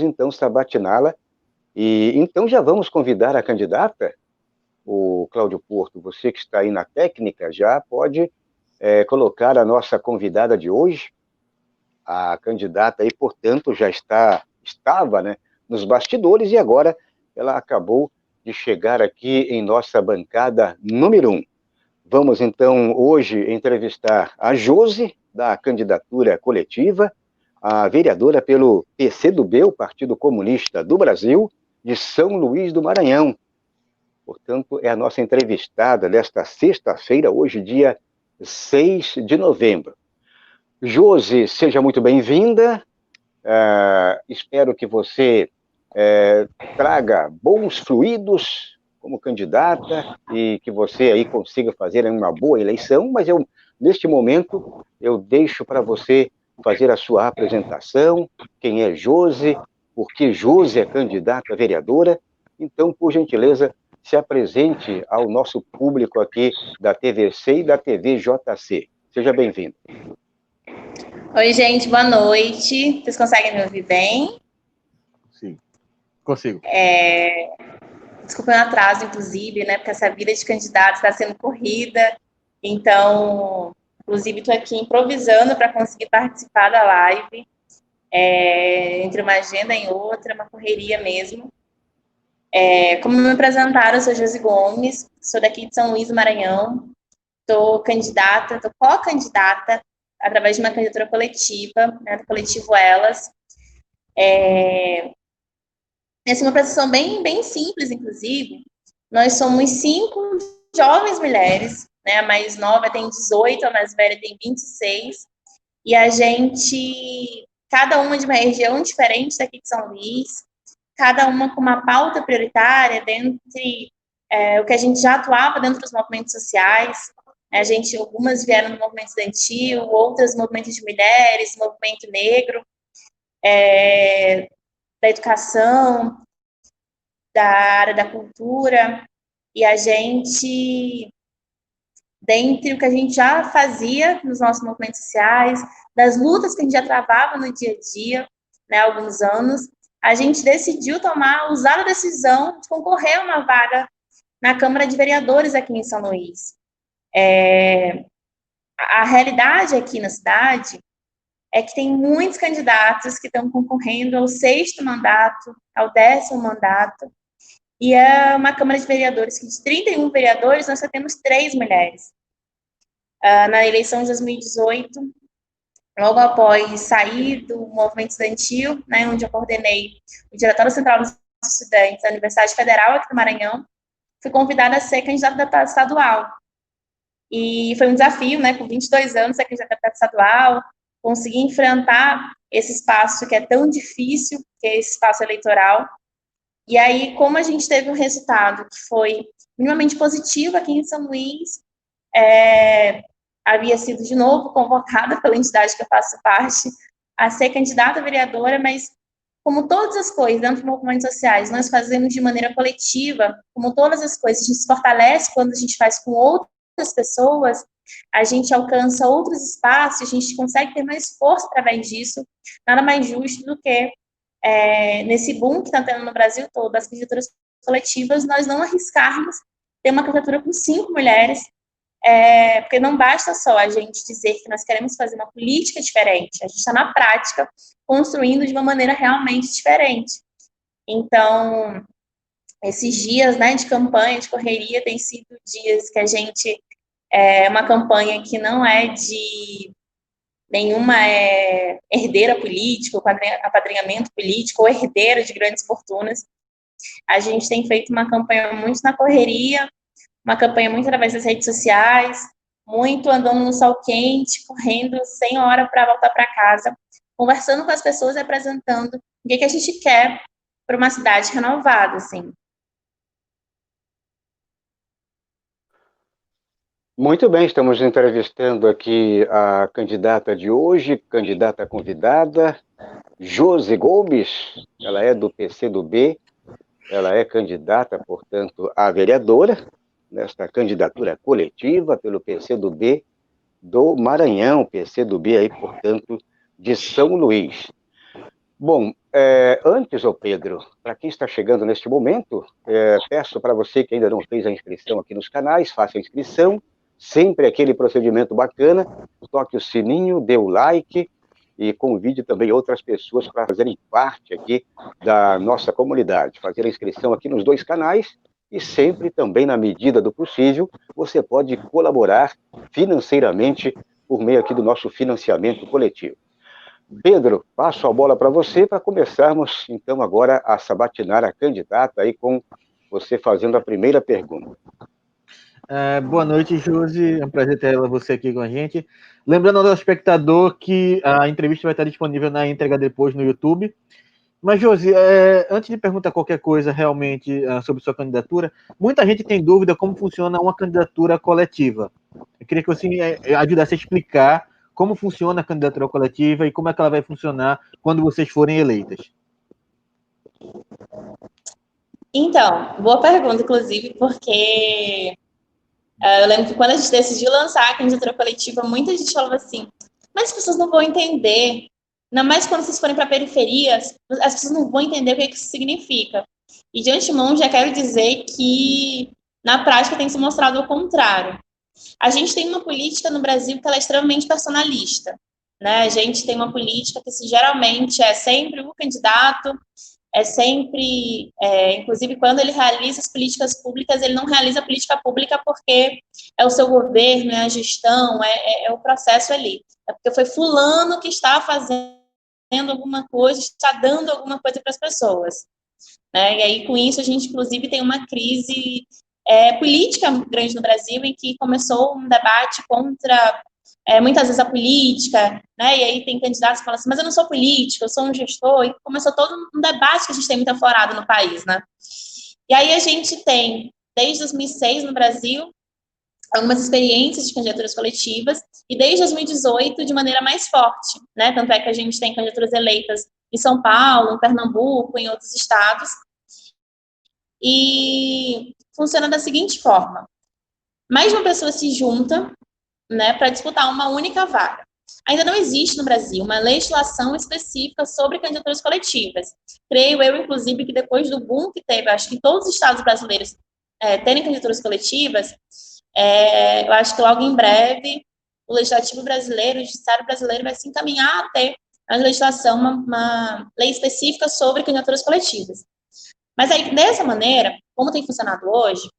então sabatiná-la. E então já vamos convidar a candidata, o Cláudio Porto, você que está aí na técnica, já pode colocar a nossa convidada de hoje. A candidata aí, portanto, já estava, né, nos bastidores e agora ela acabou de chegar aqui em nossa bancada número 1. Vamos, então, hoje entrevistar a Josi, da candidatura coletiva, a vereadora pelo PCdoB, o Partido Comunista do Brasil, de São Luís do Maranhão. Portanto, é a nossa entrevistada desta sexta-feira, hoje, dia 6 de novembro. Josi, seja muito bem-vinda. Espero que você traga bons fluidos como candidata e que você aí consiga fazer uma boa eleição, mas neste momento, eu deixo para você fazer a sua apresentação, quem é Josi, por que Josi é candidata a vereadora. Então, por gentileza, se apresente ao nosso público aqui da TVC e da TV JC. Seja bem-vindo. Oi, gente, boa noite. Vocês conseguem me ouvir bem? Sim, consigo. Desculpa o atraso, inclusive, né? Porque essa vida de candidato está sendo corrida. Então, inclusive, estou aqui improvisando para conseguir participar da live. Entre uma agenda e outra, uma correria mesmo. Como me apresentaram, eu sou Josi Gomes, sou daqui de São Luís do Maranhão. Estou co-candidata através de uma candidatura coletiva, né, do coletivo Elas. Essa é uma apresentação bem simples, inclusive. Nós somos 5 jovens mulheres, né? A mais nova tem 18, a mais velha tem 26. E a gente, cada uma de uma região diferente daqui de São Luís, cada uma com uma pauta prioritária dentre o que a gente já atuava dentro dos movimentos sociais. Algumas vieram do movimento estudantil, outras do movimento de mulheres, movimento negro, da educação, da área da cultura, e a gente, dentre o que a gente já fazia nos nossos movimentos sociais, das lutas que a gente já travava no dia a dia, né, há alguns anos, a gente decidiu usar a decisão de concorrer a uma vaga na Câmara de Vereadores aqui em São Luís. A realidade aqui na cidade é que tem muitos candidatos que estão concorrendo ao 6º mandato, ao 10º mandato, e é uma Câmara de Vereadores que de 31 vereadores, nós só temos 3 mulheres. Na eleição de 2018, logo após sair do movimento estudantil, né, onde eu coordenei o Diretório Central dos Estudantes da Universidade Federal aqui do Maranhão, fui convidada a ser candidata a deputada estadual. E foi um desafio, né, com 22 anos, ser candidata a deputada estadual, conseguir enfrentar esse espaço que é tão difícil, que é esse espaço eleitoral. E aí, como a gente teve um resultado que foi minimamente positivo aqui em São Luís, havia sido de novo convocada pela entidade que eu faço parte a ser candidata a vereadora, mas como todas as coisas dentro dos movimentos sociais, nós fazemos de maneira coletiva, como todas as coisas, a gente se fortalece quando a gente faz com outras pessoas, a gente alcança outros espaços, a gente consegue ter mais força através disso, nada mais justo do que nesse boom que está tendo no Brasil todo, as candidaturas coletivas, nós não arriscarmos ter uma candidatura com 5 mulheres, porque não basta só a gente dizer que nós queremos fazer uma política diferente, a gente está na prática construindo de uma maneira realmente diferente. Então, esses dias, né, de campanha, de correria, tem sido dias que a gente, uma campanha que não é de nenhuma herdeira política, apadrinhamento político, ou herdeira de grandes fortunas. A gente tem feito uma campanha muito na correria, uma campanha muito através das redes sociais, muito andando no sol quente, correndo sem hora para voltar para casa, conversando com as pessoas e apresentando o que a gente quer para uma cidade renovada, assim. Muito bem, estamos entrevistando aqui a candidata de hoje, candidata convidada, Josi Gomes. Ela é do PCdoB, ela é candidata, portanto, a vereadora, nesta candidatura coletiva pelo PCdoB do Maranhão, PCdoB aí, portanto, de São Luís. Bom, Antes, ô Pedro, para quem está chegando neste momento, peço para você que ainda não fez a inscrição aqui nos canais, faça a inscrição, sempre aquele procedimento bacana, toque o sininho, dê o like e convide também outras pessoas para fazerem parte aqui da nossa comunidade, fazer a inscrição aqui nos 2 canais e sempre também, na medida do possível, você pode colaborar financeiramente por meio aqui do nosso financiamento coletivo. Pedro, passo a bola para você para começarmos, então, agora a sabatinar a candidata aí com você fazendo a primeira pergunta. Boa noite, Josi. É um prazer ter você aqui com a gente. Lembrando ao espectador que a entrevista vai estar disponível na íntegra depois no YouTube. Mas, Josi, antes de perguntar qualquer coisa realmente sobre sua candidatura, muita gente tem dúvida como funciona uma candidatura coletiva. Eu queria que você ajudasse a explicar como funciona a candidatura coletiva e como é que ela vai funcionar quando vocês forem eleitas. Então, boa pergunta, inclusive, porque eu lembro que quando a gente decidiu lançar a candidatura coletiva, muita gente falava assim, mas as pessoas não vão entender, ainda mais quando vocês forem para a periferia, as pessoas não vão entender o que isso significa. E de antemão já quero dizer que na prática tem se mostrado o contrário. A gente tem uma política no Brasil que ela é extremamente personalista, né? A gente tem uma política que geralmente é sempre o candidato, é sempre, inclusive quando ele realiza as políticas públicas, ele não realiza a política pública porque é o seu governo, é a gestão, é o processo ali. É porque foi fulano que está fazendo alguma coisa, está dando alguma coisa para as pessoas. Né? E aí, com isso, a gente, inclusive, tem uma crise política grande no Brasil, em que começou um debate contra, muitas vezes, a política, né? E aí tem candidatos que falam assim, mas eu não sou político, eu sou um gestor, e começou todo um debate que a gente tem muito aflorado no país, né? E aí a gente tem, desde 2006 no Brasil, algumas experiências de candidaturas coletivas, e desde 2018 de maneira mais forte, né? Tanto é que a gente tem candidaturas eleitas em São Paulo, em Pernambuco, em outros estados, e funciona da seguinte forma: mais uma pessoa se junta, né, para disputar uma única vaga. Ainda não existe no Brasil uma legislação específica sobre candidaturas coletivas. Creio eu, inclusive, que depois do boom que teve, acho que todos os estados brasileiros terem candidaturas coletivas, eu acho que logo em breve o legislativo brasileiro, o judiciário brasileiro vai se encaminhar a ter a legislação, uma lei específica sobre candidaturas coletivas. Mas aí, dessa maneira, como tem funcionado hoje,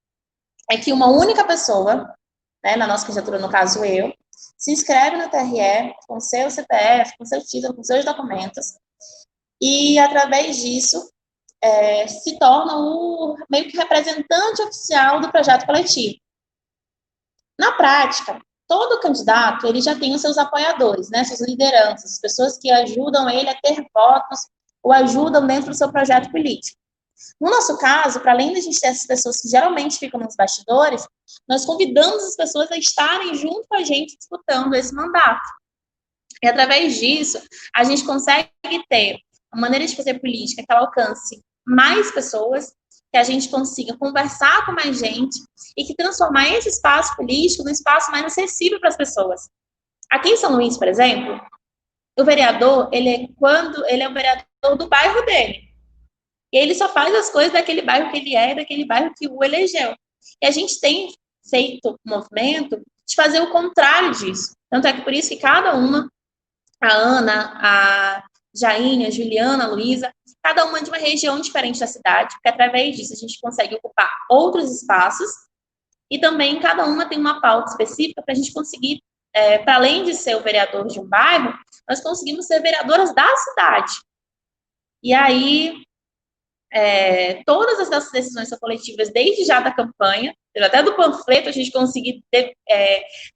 é que uma única pessoa, né, na nossa candidatura, no caso eu, se inscreve no TRE com seu CPF, com seu título, com seus documentos, e através disso se torna o meio que representante oficial do projeto coletivo. Na prática, todo candidato ele já tem os seus apoiadores, né, suas lideranças, pessoas que ajudam ele a ter votos ou ajudam dentro do seu projeto político. No nosso caso, para além de a gente ter essas pessoas que geralmente ficam nos bastidores, nós convidamos as pessoas a estarem junto com a gente disputando esse mandato. E através disso, a gente consegue ter uma maneira de fazer política que ela alcance mais pessoas, que a gente consiga conversar com mais gente e que transformar esse espaço político num espaço mais acessível para as pessoas. Aqui em São Luís, por exemplo, o vereador, ele é o vereador do bairro dele. E ele só faz as coisas daquele bairro que ele daquele bairro que o elegeu. E a gente tem feito um movimento de fazer o contrário disso. Tanto é que por isso que cada uma, a Ana, a Jaine, a Juliana, a Luísa, cada uma de uma região diferente da cidade, porque através disso a gente consegue ocupar outros espaços e também cada uma tem uma pauta específica para a gente conseguir, para além de ser o vereador de um bairro, nós conseguimos ser vereadoras da cidade. E aí, todas as nossas decisões são coletivas desde já da campanha, até do panfleto a gente conseguir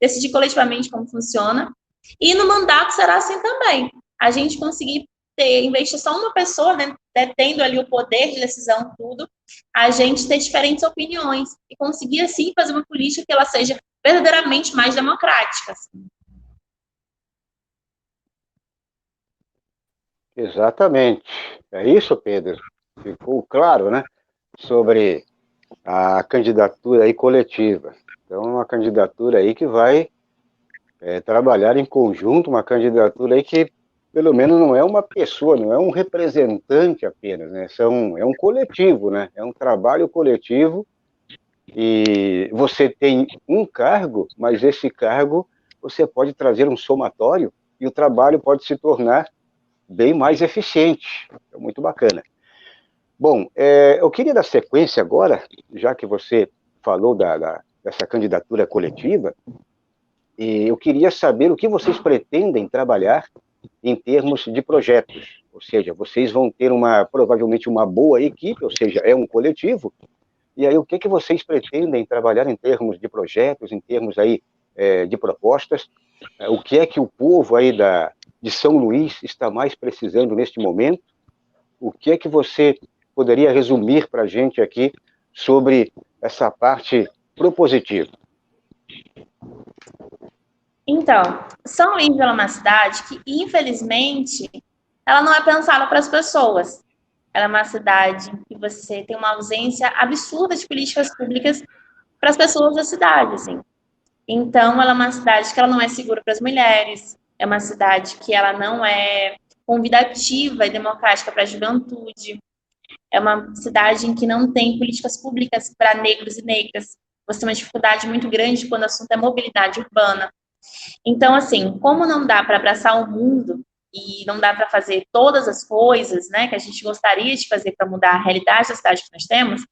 decidir coletivamente como funciona, e no mandato será assim também. A gente conseguir em vez de só uma pessoa, né, tendo ali o poder de decisão, tudo, a gente ter diferentes opiniões e conseguir, assim, fazer uma política que ela seja verdadeiramente mais democrática. Assim. Exatamente. É isso, Pedro. Ficou claro, né? Sobre a candidatura aí coletiva. Então, uma candidatura aí que vai trabalhar em conjunto, uma candidatura aí que pelo menos não é uma pessoa, não é um representante apenas, né? É um coletivo, né? É um trabalho coletivo e você tem um cargo, mas esse cargo você pode trazer um somatório e o trabalho pode se tornar bem mais eficiente. É muito bacana. Bom, eu queria dar sequência agora, já que você falou dessa candidatura coletiva, e eu queria saber o que vocês pretendem trabalhar em termos de projetos. Ou seja, vocês vão ter provavelmente uma boa equipe, ou seja, é um coletivo, e aí o que vocês pretendem trabalhar em termos de projetos, em termos aí de propostas? O que é que o povo aí de São Luís está mais precisando neste momento? O que é que você poderia resumir para a gente aqui sobre essa parte propositiva? Então, São Luís é uma cidade que, infelizmente, ela não é pensada para as pessoas. Ela é uma cidade que você tem uma ausência absurda de políticas públicas para as pessoas da cidade, assim. Então, ela é uma cidade que ela não é segura para as mulheres, é uma cidade que ela não é convidativa e democrática para a juventude, é uma cidade em que não tem políticas públicas para negros e negras. Você tem uma dificuldade muito grande quando o assunto é mobilidade urbana. Então, assim, como não dá para abraçar o mundo e não dá para fazer todas as coisas, né, que a gente gostaria de fazer para mudar a realidade da cidade que nós temos,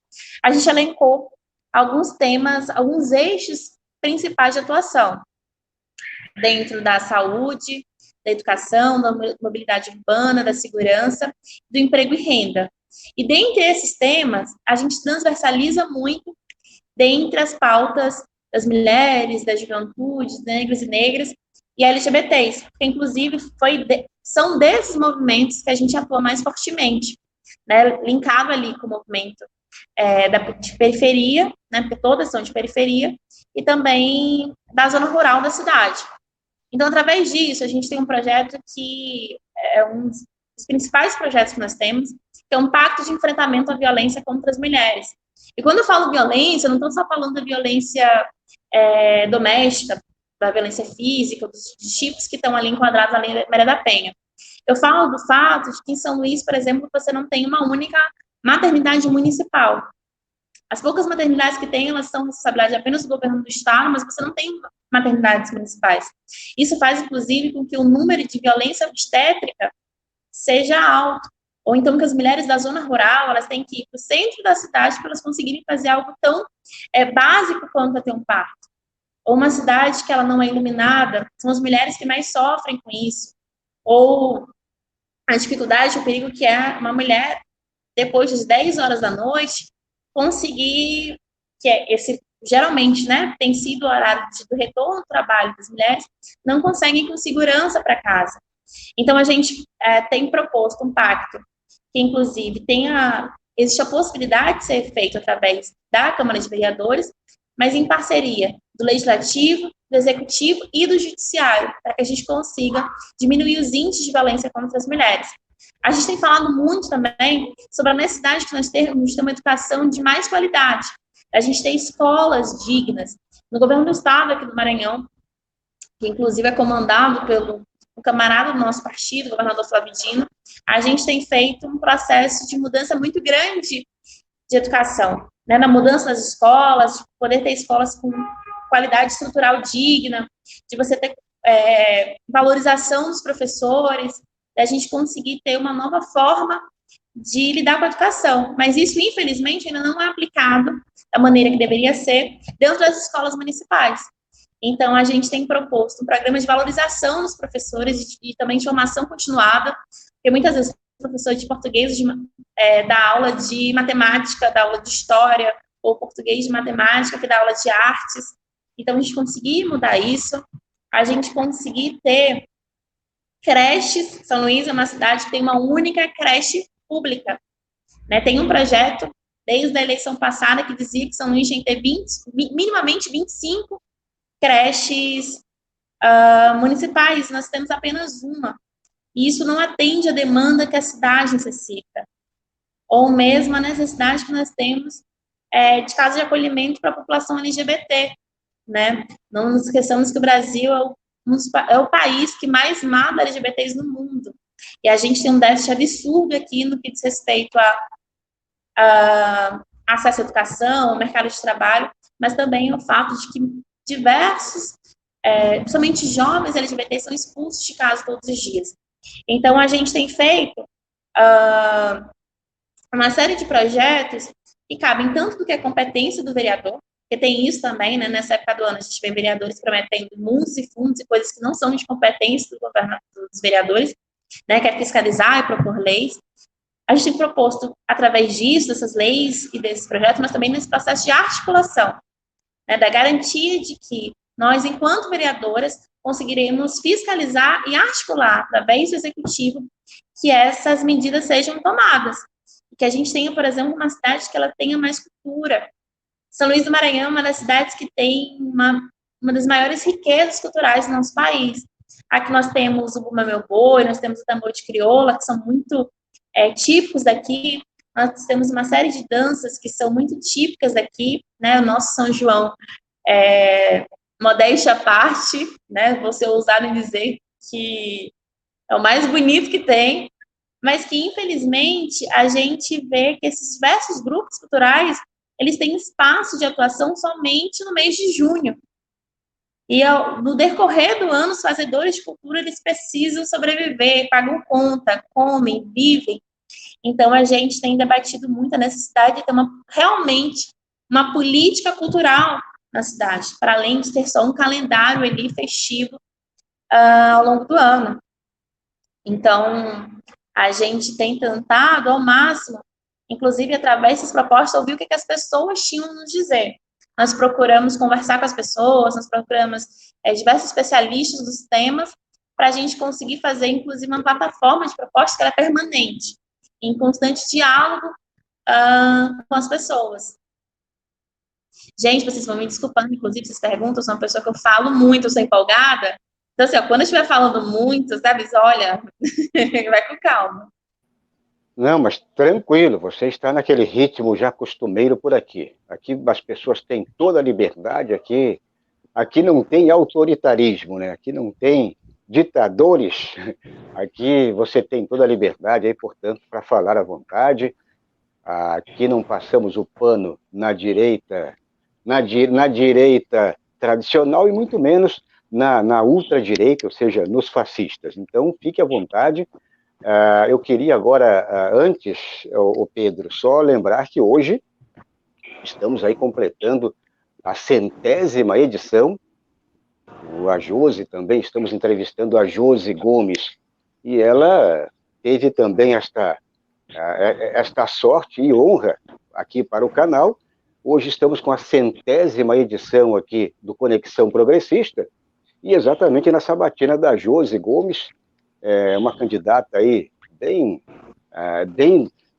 a gente elencou alguns temas, alguns eixos principais de atuação dentro da saúde, da educação, da mobilidade urbana, da segurança, do emprego e renda. E dentre esses temas, a gente transversaliza muito dentre as pautas das mulheres, da juventude, negros e negras e LGBTs, porque inclusive são desses movimentos que a gente atua mais fortemente, né, linkado ali com o movimento de periferia, né, porque todas são de periferia, e também da zona rural da cidade. Então, através disso, a gente tem um projeto que é um dos principais projetos que nós temos, que é um pacto de enfrentamento à violência contra as mulheres. E quando eu falo violência, eu não estou só falando da violência doméstica, da violência física, dos tipos que estão ali enquadrados na Lei Maria da Penha. Eu falo do fato de que em São Luís, por exemplo, você não tem uma única maternidade municipal. As poucas maternidades que tem, elas são responsabilidade apenas do governo do estado, mas você não tem maternidades municipais. Isso faz, inclusive, com que o número de violência obstétrica seja alto. Ou então que as mulheres da zona rural, elas têm que ir para o centro da cidade para elas conseguirem fazer algo tão básico quanto ter um parto. Ou uma cidade que ela não é iluminada, são as mulheres que mais sofrem com isso. Ou a dificuldade, o perigo que é uma mulher, depois das 10 horas da noite, conseguir, que geralmente, né, tem sido o horário do retorno ao trabalho das mulheres, não conseguem com segurança para casa. Então, a gente tem proposto um pacto que, inclusive, existe a possibilidade de ser feito através da Câmara de Vereadores, mas em parceria do Legislativo, do Executivo e do Judiciário, para que a gente consiga diminuir os índices de violência contra as mulheres. A gente tem falado muito também sobre a necessidade que nós temos de ter uma educação de mais qualidade, a gente ter escolas dignas. No governo do estado aqui do Maranhão, que inclusive é comandado pelo camarada do nosso partido, o governador Flávio Dino, a gente tem feito um processo de mudança muito grande de educação, né? Na mudança das escolas, de poder ter escolas com qualidade estrutural digna, de você ter valorização dos professores, da gente conseguir ter uma nova forma de lidar com a educação. Mas isso, infelizmente, ainda não é aplicado da maneira que deveria ser dentro das escolas municipais. Então, a gente tem proposto um programa de valorização dos professores e também de formação continuada, porque muitas vezes o professor de português dá aula de matemática, dá aula de história, ou português de matemática, que dá aula de artes. Então, a gente conseguir mudar isso, a gente conseguir ter creches. São Luís é uma cidade que tem uma única creche pública, né? Tem um projeto, desde a eleição passada, que dizia que São Luís tinha que ter minimamente 25 creches municipais. Nós temos apenas uma. E isso não atende a demanda que a cidade necessita. Ou mesmo a necessidade que nós temos de casa de acolhimento para a população LGBT, né? Não nos esqueçamos que o Brasil é o é o país que mais mata LGBTs no mundo. E a gente tem um déficit absurdo aqui no que diz respeito a acesso à educação, ao mercado de trabalho, mas também o fato de que diversos, principalmente jovens LGBTs, são expulsos de casa todos os dias. Então, a gente tem feito uma série de projetos que cabem tanto do que é competência do vereador, porque tem isso também, né? Nessa época do ano, a gente vê vereadores prometendo mundos e fundos e coisas que não são de competência dos vereadores, né? Que é fiscalizar e propor leis. A gente tem proposto, através disso, dessas leis e desses projetos, mas também nesse processo de articulação, né? Da garantia de que nós, enquanto vereadoras, conseguiremos fiscalizar e articular, através do executivo, que essas medidas sejam tomadas. Que a gente tenha, por exemplo, uma cidade que ela tenha mais cultura. São Luís do Maranhão é uma das cidades que tem uma das maiores riquezas culturais do nosso país. Aqui nós temos o Bumba Meu Boi, nós temos o tambor de crioula, que são muito típicos daqui. Nós temos uma série de danças que são muito típicas daqui, né? O nosso São João, modéstia à parte, né? Vou ser ousada em dizer que é o mais bonito que tem, mas que, infelizmente, a gente vê que esses diversos grupos culturais, eles têm espaço de atuação somente no mês de junho. E, no decorrer do ano, os fazedores de cultura, eles precisam sobreviver, pagam conta, comem, vivem. Então, a gente tem debatido muito a necessidade de ter realmente uma política cultural na cidade, para além de ter só um calendário ali festivo ao longo do ano. Então, a gente tem tentado ao máximo, inclusive através dessas propostas, ouvir o que as pessoas tinham a nos dizer. Nós procuramos conversar com as pessoas, nós procuramos diversos especialistas dos temas, para a gente conseguir fazer, inclusive, uma plataforma de propostas que ela é permanente, em constante diálogo com as pessoas. Gente, vocês vão me desculpando, inclusive, vocês perguntam, eu sou uma pessoa que eu falo muito, eu sou empolgada. Então, assim, quando eu estiver falando muito, sabe, olha, vai com calma. Não, mas tranquilo, você está naquele ritmo já costumeiro por aqui. Aqui as pessoas têm toda a liberdade, aqui não tem autoritarismo, né? Aqui não tem ditadores, aqui você tem toda a liberdade, aí, portanto, para falar à vontade. Aqui não passamos o pano na direita tradicional e muito menos na ultradireita, ou seja, nos fascistas. Então, fique à vontade. Eu queria agora, antes, o Pedro, só lembrar que hoje estamos aí completando a 100ª edição. A Josi também, estamos entrevistando a Josi Gomes, e ela teve também esta sorte e honra aqui para o canal. Hoje estamos com a 100ª edição aqui do Conexão Progressista, e exatamente na sabatina da Josi Gomes, uma candidata aí bem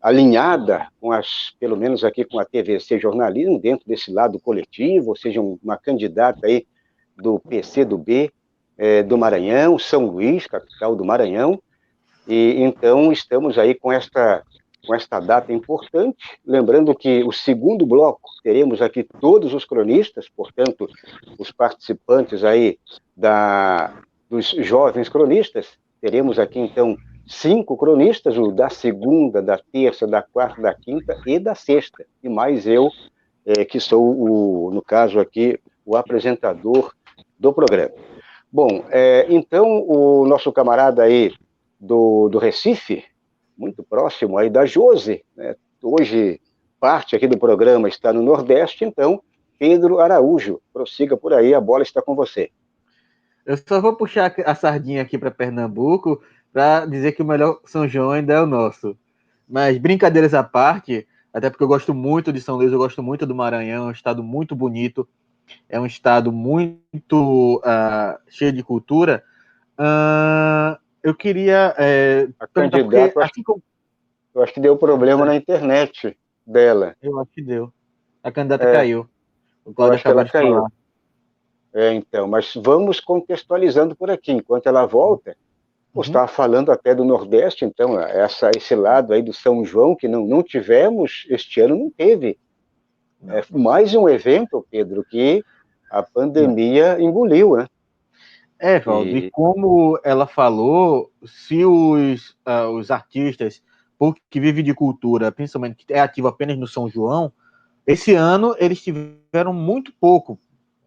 alinhada com pelo menos aqui com a TVC Jornalismo, dentro desse lado coletivo, ou seja, uma candidata aí do PCdoB do Maranhão, São Luís, capital do Maranhão, e então estamos aí com esta data importante, lembrando que o segundo bloco teremos aqui todos os cronistas, portanto, os participantes aí dos jovens cronistas. Teremos aqui, então, 5 cronistas, o da segunda, da terça, da quarta, da quinta e da sexta. E mais eu, que sou, no caso aqui, o apresentador do programa. Bom, então, o nosso camarada aí do Recife, muito próximo aí da Josi, né? Hoje, parte aqui do programa está no Nordeste, então, Pedro Araújo, prossiga por aí, a bola está com você. Eu só vou puxar a sardinha aqui para Pernambuco para dizer que o melhor São João ainda é o nosso. Mas brincadeiras à parte, até porque eu gosto muito de São Luís, eu gosto muito do Maranhão, é um estado muito bonito, é um estado muito cheio de cultura. Eu queria perguntar, porque assim como... Eu acho que deu problema na internet dela. Eu acho que deu. A candidata caiu. O Cláudio acabou de falar. Então, mas vamos contextualizando por aqui. Enquanto ela volta, você estava falando até do Nordeste, então, esse lado aí do São João, que não tivemos, este ano não teve. Mais um evento, Pedro, que a pandemia engoliu, né? Valdo, e como ela falou, se os artistas que vivem de cultura, principalmente que é ativo apenas no São João, esse ano eles tiveram muito pouco.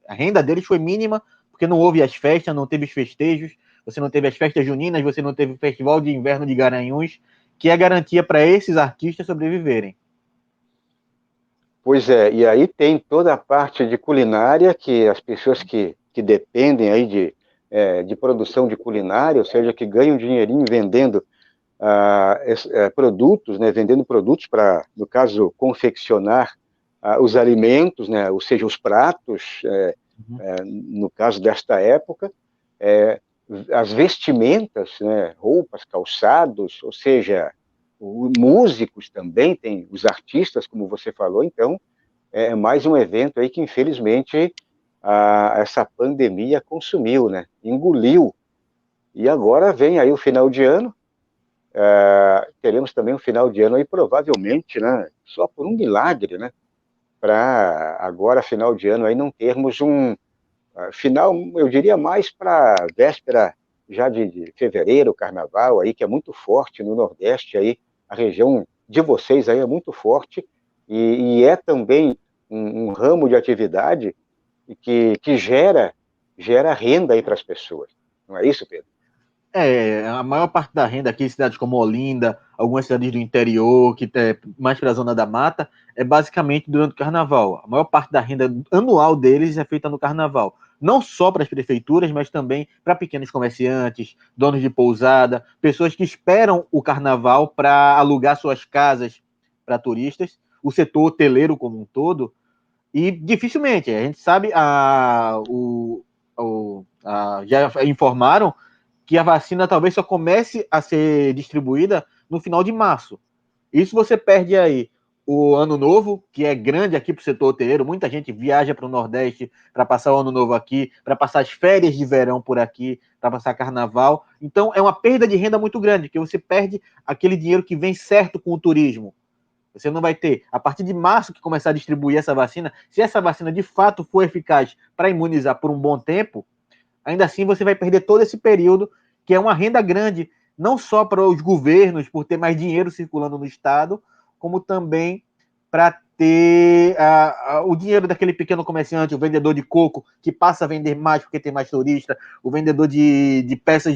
A renda deles foi mínima, porque não houve as festas, não teve os festejos, você não teve as festas juninas, você não teve o Festival de Inverno de Garanhuns, que é garantia para esses artistas sobreviverem. Pois é, e aí tem toda a parte de culinária, que as pessoas que dependem aí de produção de culinária, ou seja, que ganham dinheirinho vendendo produtos, né, vendendo produtos para, no caso, confeccionar os alimentos, né, ou seja, os pratos, no caso desta época, as vestimentas, né, roupas, calçados, ou seja, músicos também, tem os artistas, como você falou, então é mais um evento aí que, infelizmente, essa pandemia consumiu, né, engoliu. E agora vem aí o final de ano, teremos também um final de ano aí, provavelmente, né, só por um milagre, né, para agora, final de ano, aí não termos um final, eu diria mais para véspera já de fevereiro, carnaval aí, que é muito forte no Nordeste aí, a região de vocês aí é muito forte, e é também um ramo de atividade que gera renda aí para as pessoas. Não é isso, Pedro? A maior parte da renda aqui em cidades como Olinda, algumas cidades do interior, que é mais para a zona da mata, é basicamente durante o carnaval. A maior parte da renda anual deles é feita no carnaval. Não só para as prefeituras, mas também para pequenos comerciantes, donos de pousada, pessoas que esperam o carnaval para alugar suas casas para turistas, o setor hoteleiro como um todo. E dificilmente, a gente sabe, já informaram que a vacina talvez só comece a ser distribuída no final de março. Isso você perde aí o ano novo, que é grande aqui para o setor hoteleiro, muita gente viaja para o Nordeste para passar o ano novo aqui, para passar as férias de verão por aqui, para passar carnaval. Então é uma perda de renda muito grande, que você perde aquele dinheiro que vem certo com o turismo. Você não vai ter, a partir de março que começar a distribuir essa vacina, se essa vacina de fato for eficaz para imunizar por um bom tempo, ainda assim você vai perder todo esse período, que é uma renda grande, não só para os governos, por ter mais dinheiro circulando no Estado, como também para ter o dinheiro daquele pequeno comerciante, o vendedor de coco, que passa a vender mais porque tem mais turista, o vendedor de peças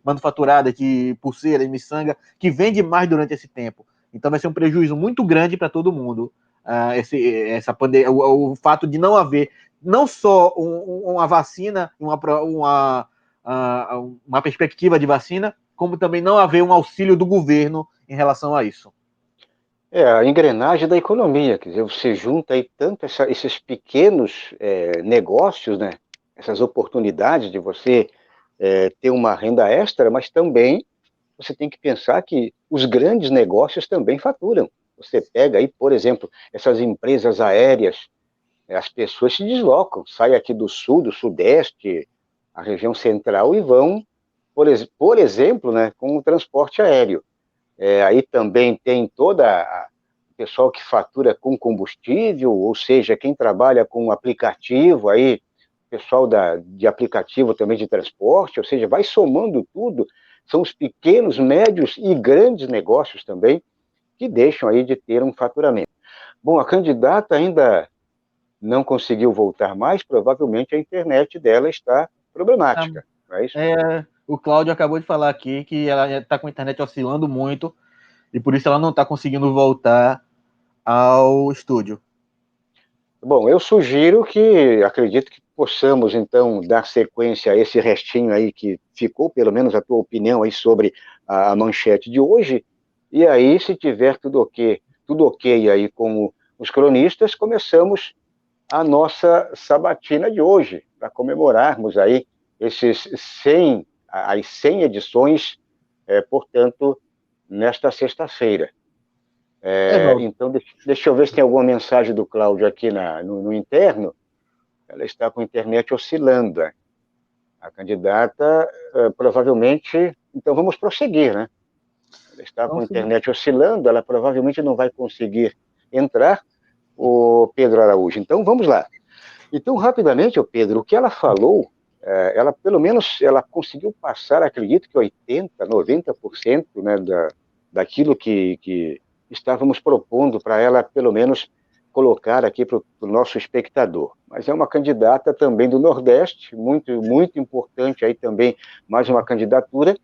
manufaturadas, de pulseira, de miçanga, que vende mais durante esse tempo. Então vai ser um prejuízo muito grande para todo mundo, essa pandemia, o fato de não haver não só uma vacina, uma perspectiva de vacina, como também não haver um auxílio do governo em relação a isso. A engrenagem da economia, quer dizer, você junta aí tanto esses pequenos negócios, né, essas oportunidades de você ter uma renda extra, mas também você tem que pensar que os grandes negócios também faturam. Você pega aí, por exemplo, essas empresas aéreas, as pessoas se deslocam, saem aqui do sul, do sudeste, a região central e vão, por exemplo, né, com o transporte aéreo. Aí também tem o pessoal que fatura com combustível, ou seja, quem trabalha com aplicativo, aí pessoal de aplicativo também de transporte, ou seja, vai somando tudo, são os pequenos, médios e grandes negócios também que deixam aí de ter um faturamento. Bom, a candidata ainda não conseguiu voltar mais, provavelmente a internet dela está problemática, não é isso? O Cláudio acabou de falar aqui que ela está com a internet oscilando muito e por isso ela não está conseguindo voltar ao estúdio. Bom, eu sugiro acredito que possamos, então, dar sequência a esse restinho aí que ficou, pelo menos a tua opinião aí sobre a manchete de hoje, e aí, se tiver tudo ok aí com os cronistas, começamos a nossa sabatina de hoje, para comemorarmos aí as 100 edições, portanto, nesta sexta-feira. Então, deixa eu ver se tem alguma mensagem do Cláudio aqui no interno. Ela está com a internet oscilando. A candidata, provavelmente... Então, vamos prosseguir, né? Ela está com a internet oscilando, ela provavelmente não vai conseguir entrar, o Pedro Araújo. Então, vamos lá. Então, rapidamente, o Pedro, o que ela falou ela, pelo menos, ela conseguiu passar, acredito que 80%, 90%, né, daquilo que estávamos propondo para ela, pelo menos, colocar aqui para o nosso espectador. Mas é uma candidata também do Nordeste, muito, muito importante aí também, mais uma candidatura,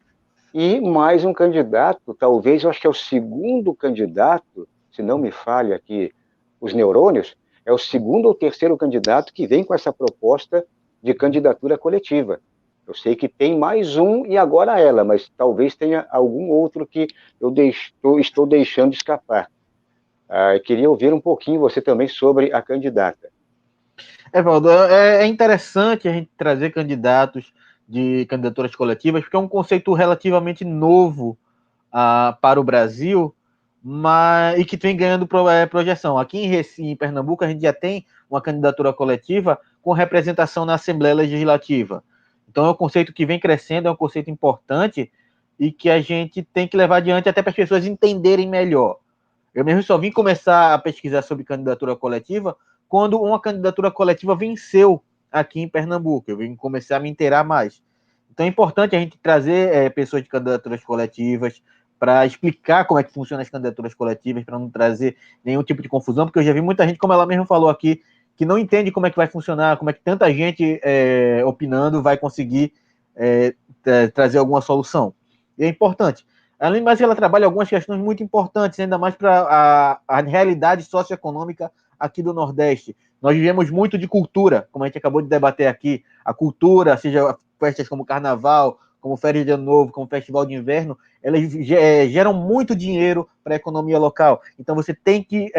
e mais um candidato, talvez, eu acho que é o segundo candidato, se não me falha aqui os neurônios, é o segundo ou terceiro candidato que vem com essa proposta de candidatura coletiva. Eu sei que tem mais um e agora ela, mas talvez tenha algum outro que eu estou deixando escapar. Eu queria ouvir um pouquinho você também sobre a candidata. Valdo, é interessante a gente trazer candidatos de candidaturas coletivas, porque é um conceito relativamente novo para o Brasil, e que vem ganhando projeção. Aqui em Recife, em Pernambuco, a gente já tem uma candidatura coletiva com representação na Assembleia Legislativa. Então é um conceito que vem crescendo, é um conceito importante e que a gente tem que levar adiante até para as pessoas entenderem melhor. Eu mesmo só vim começar a pesquisar sobre candidatura coletiva quando uma candidatura coletiva venceu aqui em Pernambuco. Eu vim começar a me inteirar mais. Então é importante a gente trazer pessoas de candidaturas coletivas para explicar como é que funcionam as candidaturas coletivas, para não trazer nenhum tipo de confusão, porque eu já vi muita gente, como ela mesma falou aqui, que não entende como é que vai funcionar, como é que tanta gente opinando vai conseguir trazer alguma solução. E é importante. Além mais, ela trabalha algumas questões muito importantes, ainda mais para a realidade socioeconômica aqui do Nordeste. Nós vivemos muito de cultura, como a gente acabou de debater aqui. A cultura, seja festas como Carnaval, como Férias de Ano Novo, como Festival de Inverno, elas geram muito dinheiro para a economia local. Então você tem que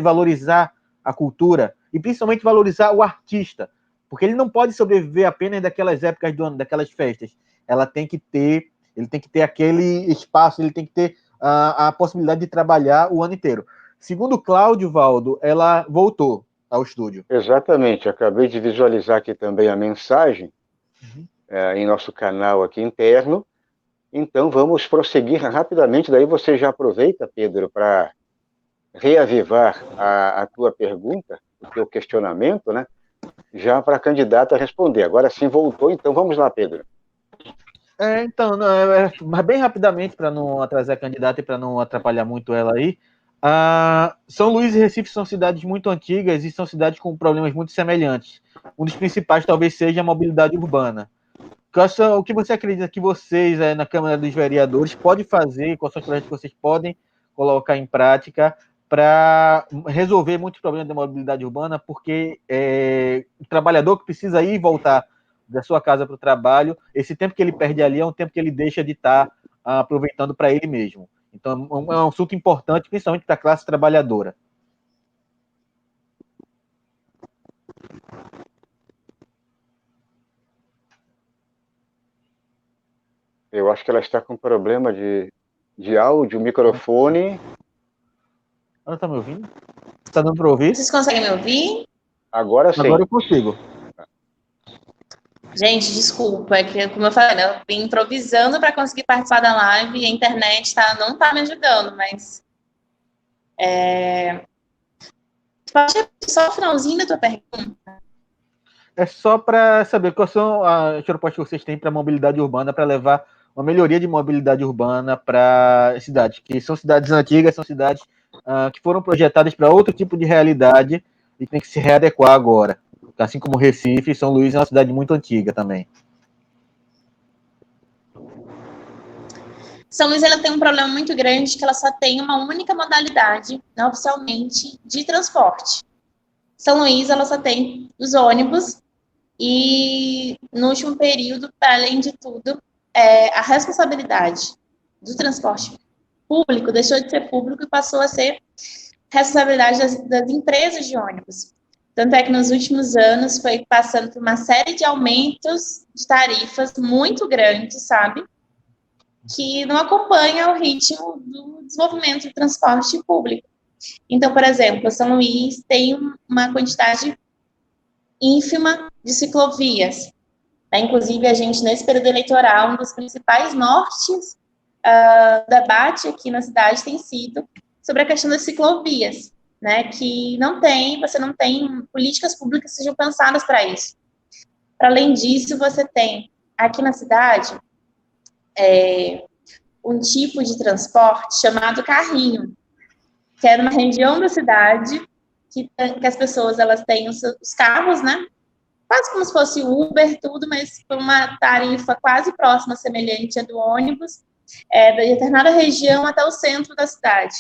valorizar a cultura e principalmente valorizar o artista, porque ele não pode sobreviver apenas daquelas épocas do ano, daquelas festas. Ele tem que ter aquele espaço, ele tem que ter a possibilidade de trabalhar o ano inteiro. Segundo Cláudio, Valdo, ela voltou ao estúdio. Exatamente, acabei de visualizar aqui também a mensagem em nosso canal aqui interno. Então vamos prosseguir rapidamente, daí você já aproveita, Pedro, para reavivar a tua pergunta, o teu questionamento, né? Já para a candidata responder. Agora sim voltou, então vamos lá, Pedro. Mas bem rapidamente, para não atrasar a candidata e para não atrapalhar muito ela aí, São Luís e Recife são cidades muito antigas e são cidades com problemas muito semelhantes. Um dos principais talvez seja a mobilidade urbana. O que você acredita que vocês, na Câmara dos Vereadores, podem fazer, quais são as projetos que vocês podem colocar em prática para resolver muitos problemas da mobilidade urbana, porque o trabalhador que precisa ir e voltar da sua casa para o trabalho, esse tempo que ele perde ali é um tempo que ele deixa de estar aproveitando para ele mesmo. Então, é um assunto importante, principalmente para a classe trabalhadora. Eu acho que ela está com problema de áudio, microfone. Ela está me ouvindo? Está dando para ouvir? Vocês conseguem me ouvir? Agora sim. Agora eu consigo. Gente, desculpa, é que, como eu falei, né, eu vim improvisando para conseguir participar da live e a internet não tá me ajudando, mas pode só o finalzinho da tua pergunta. É só para saber quais são as propostas que vocês têm para mobilidade urbana, para levar uma melhoria de mobilidade urbana para as cidades, que são cidades antigas, são cidades que foram projetadas para outro tipo de realidade e tem que se readequar agora. Assim como Recife, São Luís é uma cidade muito antiga também. São Luís ela tem um problema muito grande, que ela só tem uma única modalidade, não oficialmente, de transporte. São Luís ela só tem os ônibus e, no último período, além de tudo, a responsabilidade do transporte público deixou de ser público e passou a ser responsabilidade das empresas de ônibus. Tanto é que nos últimos anos foi passando por uma série de aumentos de tarifas muito grandes, sabe? Que não acompanha o ritmo do desenvolvimento do transporte público. Então, por exemplo, São Luís tem uma quantidade ínfima de ciclovias. Inclusive, a gente, nesse período eleitoral, um dos principais nortes debate aqui na cidade tem sido sobre a questão das ciclovias, né? Que você não tem políticas públicas que sejam pensadas para isso. Para além disso, você tem aqui na cidade um tipo de transporte chamado carrinho, que é numa região da cidade que as pessoas elas têm os carros, né? Quase como se fosse Uber, tudo, mas por uma tarifa quase próxima, semelhante à do ônibus, da determinada região até o centro da cidade.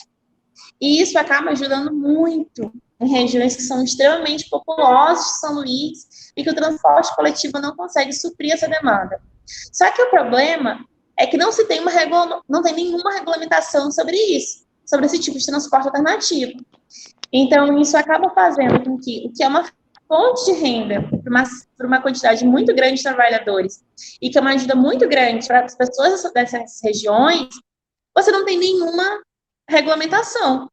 E isso acaba ajudando muito em regiões que são extremamente populosas de São Luís e que o transporte coletivo não consegue suprir essa demanda. Só que o problema é que não tem nenhuma regulamentação sobre isso, sobre esse tipo de transporte alternativo. Então, isso acaba fazendo com que o que é uma fonte de renda para uma quantidade muito grande de trabalhadores e que é uma ajuda muito grande para as pessoas dessas regiões, você não tem nenhuma regulamentação.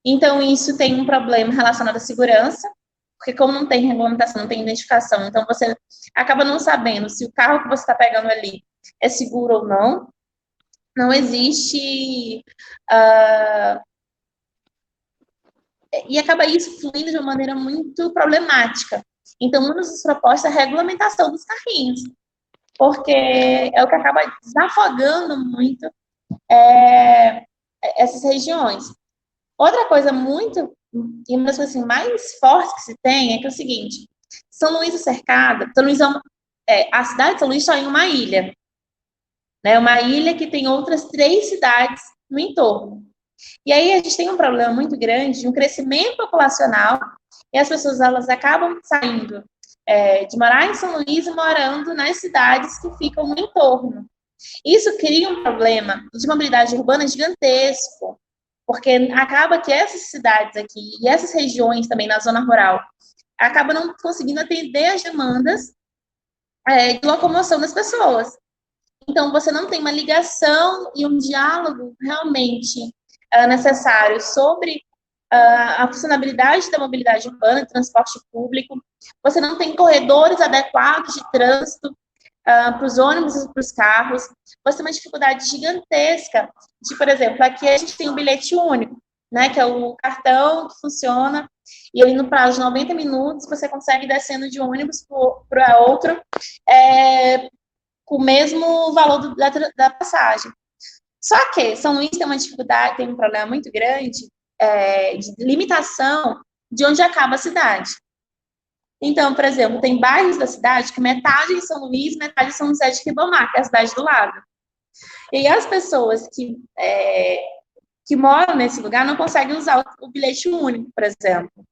Então, isso tem um problema relacionado à segurança, porque como não tem regulamentação, não tem identificação, então você acaba não sabendo se o carro que você está pegando ali é seguro ou não. Não existe... E acaba isso fluindo de uma maneira muito problemática. Então, uma das propostas é a regulamentação dos carrinhos, porque é o que acaba desafogando muito essas regiões. Outra coisa e uma das coisas assim, mais fortes que se tem é que é o seguinte: São Luís é cercada, a cidade de São Luís está em uma ilha, né? Uma ilha que tem outras 3 cidades no entorno. E aí a gente tem um problema muito grande de um crescimento populacional e as pessoas elas acabam saindo de morar em São Luís e morando nas cidades que ficam no entorno. Isso cria um problema de mobilidade urbana gigantesco, porque acaba que essas cidades aqui e essas regiões também na zona rural acabam não conseguindo atender as demandas de locomoção das pessoas. Então, você não tem uma ligação e um diálogo realmente necessário sobre a funcionalidade da mobilidade urbana, de transporte público. Você não tem corredores adequados de trânsito para os ônibus e para os carros. Você tem uma dificuldade gigantesca de, por exemplo, aqui a gente tem o bilhete único, né, que é o cartão que funciona, e aí no prazo de 90 minutos você consegue ir descendo de um ônibus para outro com o mesmo valor da passagem. Só que São Luís tem uma dificuldade, tem um problema muito grande de limitação de onde acaba a cidade. Então, por exemplo, tem bairros da cidade que metade em São Luís, metade em São José de Ribamar, que é a cidade do lado. E aí as pessoas que moram nesse lugar não conseguem usar o bilhete único, por exemplo.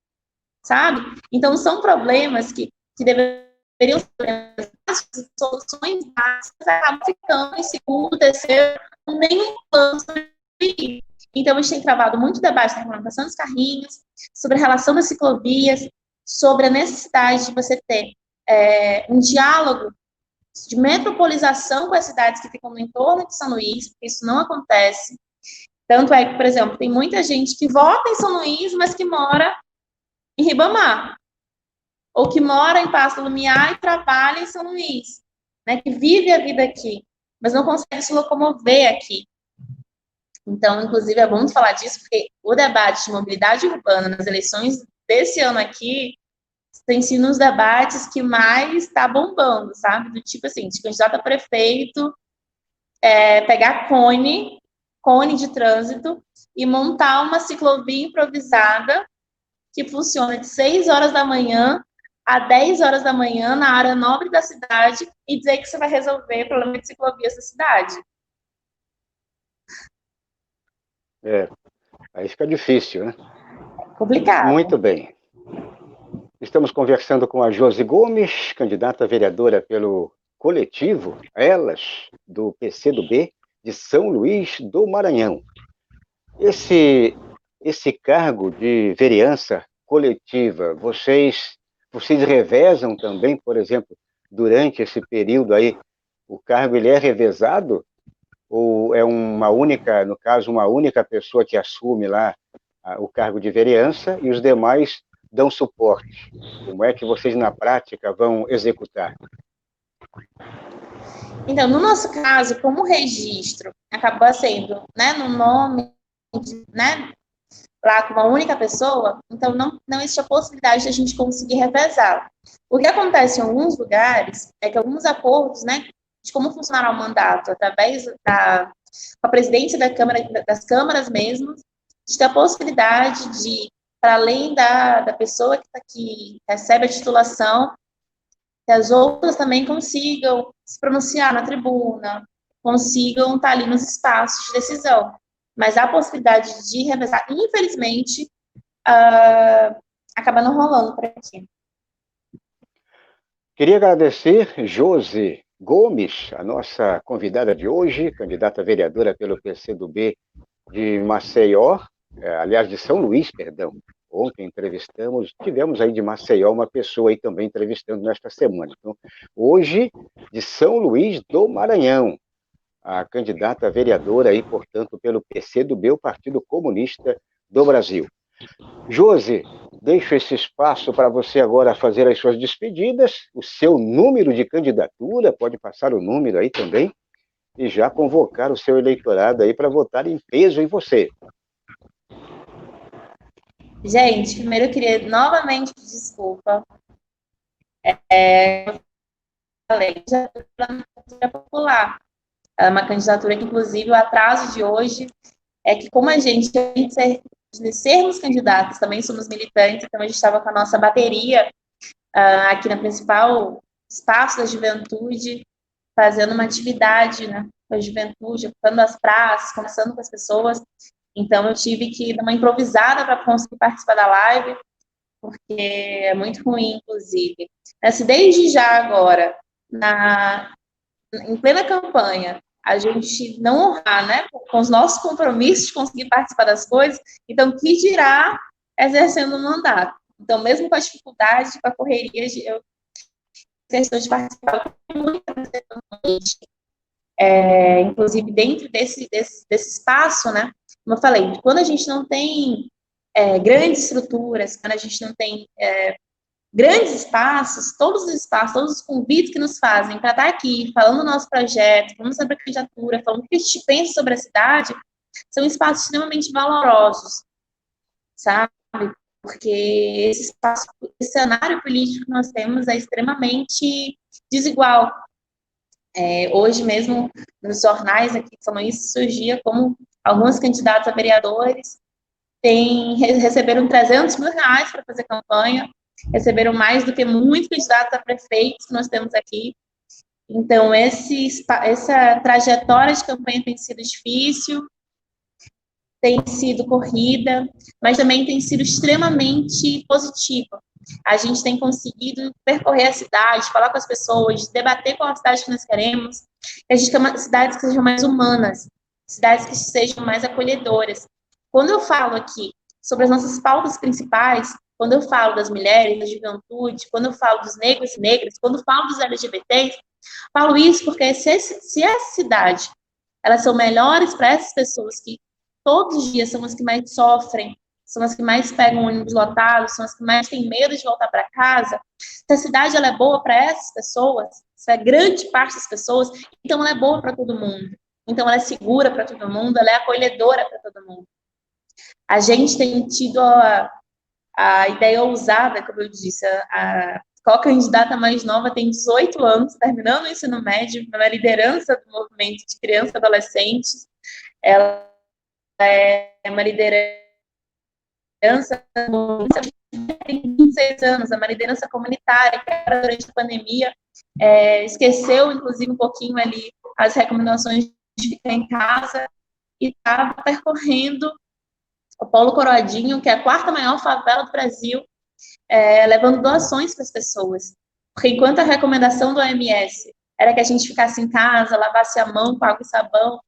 Sabe? Então, são problemas que deveriam ser soluções básicas, acabam ficando em segundo, terceiro, nenhum plano sobre isso. Então, a gente tem travado muito debate na regulamentação dos carrinhos, sobre a relação das ciclovias, sobre a necessidade de você ter um diálogo de metropolização com as cidades que ficam no entorno de São Luís, porque isso não acontece. Tanto é que, por exemplo, tem muita gente que vota em São Luís, mas que mora em Ribamar, ou que mora em Paço do Lumiar e trabalha em São Luís, né, que vive a vida aqui, mas não consegue se locomover aqui. Então, inclusive, é bom falar disso, porque o debate de mobilidade urbana nas eleições desse ano aqui tem sido uns debates que mais está bombando, sabe? Do tipo assim, de candidato a prefeito, pegar cone de trânsito e montar uma ciclovia improvisada que funciona de 6 horas da manhã a 10 horas da manhã na área nobre da cidade e dizer que você vai resolver o problema de ciclovias da cidade. Aí fica difícil, né? Complicado. Muito bem. Estamos conversando com a Josi Gomes, candidata a vereadora pelo coletivo Elas, do PCdoB, de São Luís do Maranhão. Esse cargo de vereança coletiva, vocês revezam também, por exemplo, durante esse período aí, o cargo ele é revezado? Ou é uma única pessoa que assume lá o cargo de vereança e os demais dão suporte? Como é que vocês, na prática, vão executar? Então, no nosso caso, como o registro acabou sendo, né, no nome, né, lá com uma única pessoa, então não existe a possibilidade de a gente conseguir revezar. O que acontece em alguns lugares é que alguns acordos, né, de como funcionará o mandato, através com a presidência das câmaras mesmo, de ter a possibilidade de, para além da pessoa que recebe a titulação, que as outras também consigam se pronunciar na tribuna, consigam estar ali nos espaços de decisão. Mas a possibilidade de revezar, infelizmente, acaba não rolando por aqui. Queria agradecer Josi Gomes, a nossa convidada de hoje, candidata a vereadora pelo PCdoB de Maceió, aliás, de São Luís, perdão. Ontem tivemos aí de Maceió uma pessoa aí também entrevistando nesta semana. Então, hoje, de São Luís do Maranhão, a candidata a vereadora aí, portanto, pelo PCdoB, o Partido Comunista do Brasil. Josi, deixo esse espaço para você agora fazer as suas despedidas, o seu número de candidatura, pode passar o número aí também, e já convocar o seu eleitorado aí para votar em peso em você. Gente, primeiro eu queria novamente pedir desculpa. Eu falei, já é uma candidatura popular. É uma candidatura que, inclusive, o atraso de hoje é que, como a gente, de sermos candidatos, também somos militantes, então a gente estava com a nossa bateria aqui no principal espaço da juventude, fazendo uma atividade, né, com a juventude, ocupando as praças, conversando com as pessoas. Então, eu tive que dar uma improvisada para conseguir participar da live, porque é muito ruim, inclusive. Se desde já agora, em plena campanha, a gente não honrar, né, com os nossos compromissos de conseguir participar das coisas, então, que dirá exercendo o mandato? Então, mesmo com a dificuldade, com a correria, eu questão de participar inclusive dentro desse espaço, né, como eu falei, quando a gente não tem grandes estruturas, quando a gente não tem grandes espaços, todos os convites que nos fazem para estar aqui, falando do nosso projeto, falando sobre a candidatura, falando o que a gente pensa sobre a cidade, são espaços extremamente valorosos, sabe? Porque esse cenário político que nós temos é extremamente desigual. Hoje mesmo, nos jornais aqui de São Luís, surgia como alguns candidatos a vereadores receberam 300 mil reais para fazer campanha, receberam mais do que muitos candidatos a prefeitos que nós temos aqui. Então, essa trajetória de campanha tem sido difícil, tem sido corrida, mas também tem sido extremamente positiva. A gente tem conseguido percorrer a cidade, falar com as pessoas, debater qual a cidade que nós queremos, que a gente quer cidades que sejam mais humanas, cidades que sejam mais acolhedoras. Quando eu falo aqui sobre as nossas pautas principais, quando eu falo das mulheres, da juventude, quando eu falo dos negros e negras, quando eu falo dos LGBTs, falo isso porque se essa cidade, elas são melhores para essas pessoas que todos os dias são as que mais sofrem, são as que mais pegam ônibus lotados, são as que mais têm medo de voltar para casa. Se a cidade ela é boa para essas pessoas, se é grande parte das pessoas, então ela é boa para todo mundo. Então ela é segura para todo mundo, ela é acolhedora para todo mundo. A gente tem tido a ideia ousada, como eu disse, qual candidata mais nova tem 18 anos, terminando o ensino médio, na liderança do movimento de crianças e adolescentes. Ela é uma liderança, tem 26 anos, é uma liderança comunitária, que era durante a pandemia, esqueceu, inclusive, um pouquinho ali as recomendações de ficar em casa e estava percorrendo o Polo Coroadinho, que é a 4ª maior favela do Brasil, levando doações para as pessoas. Porque enquanto a recomendação do OMS era que a gente ficasse em casa, lavasse a mão com água e sabão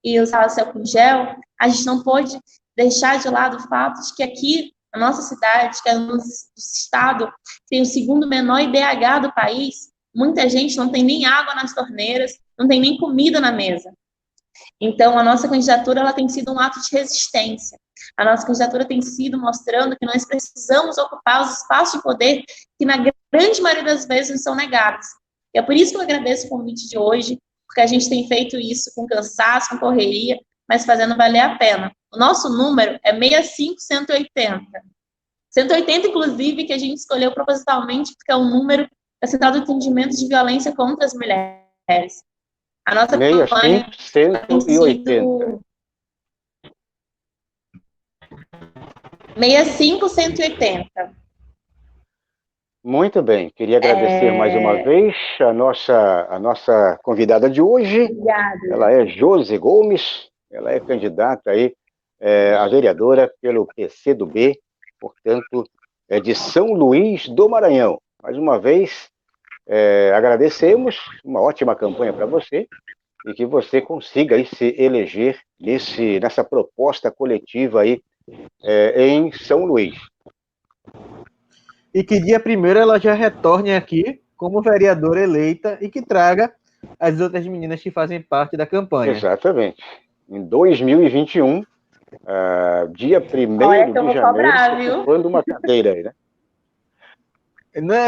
e usasse álcool gel, a gente não pôde deixar de lado o fato de que aqui, na nossa cidade, que é no estado que tem o 2º menor IDH do país, muita gente não tem nem água nas torneiras, não tem nem comida na mesa. Então, a nossa candidatura ela tem sido um ato de resistência. A nossa candidatura tem sido mostrando que nós precisamos ocupar os espaços de poder que, na grande maioria das vezes, nos são negados. E é por isso que eu agradeço o convite de hoje, porque a gente tem feito isso com cansaço, com correria, mas fazendo valer a pena. O nosso número é 65180. 180, inclusive, que a gente escolheu propositalmente, porque é um número da Central de Atendimento de Violência contra as Mulheres. A nossa campanha tem 65180. 65180. Muito bem, queria agradecer mais uma vez a nossa convidada de hoje. Obrigada. Ela é Josi Gomes, ela é candidata aí, a vereadora pelo PCdoB, portanto, é de São Luís do Maranhão. Mais uma vez, agradecemos, uma ótima campanha para você, e que você consiga aí se eleger nessa proposta coletiva aí em São Luís. E que dia 1º ela já retorne aqui como vereadora eleita e que traga as outras meninas que fazem parte da campanha. Exatamente. Em 2021, dia 1º de janeiro, ocupando uma cadeira aí, né?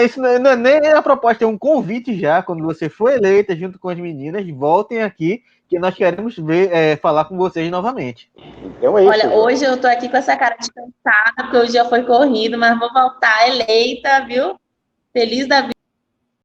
Isso não é nem a proposta, é um convite já. Quando você for eleita junto com as meninas, voltem aqui, que nós queremos falar com vocês novamente. Então é isso. Olha, hoje eu tô aqui com essa cara de cansada, porque o dia foi corrido, mas vou voltar eleita, viu? Feliz da vida.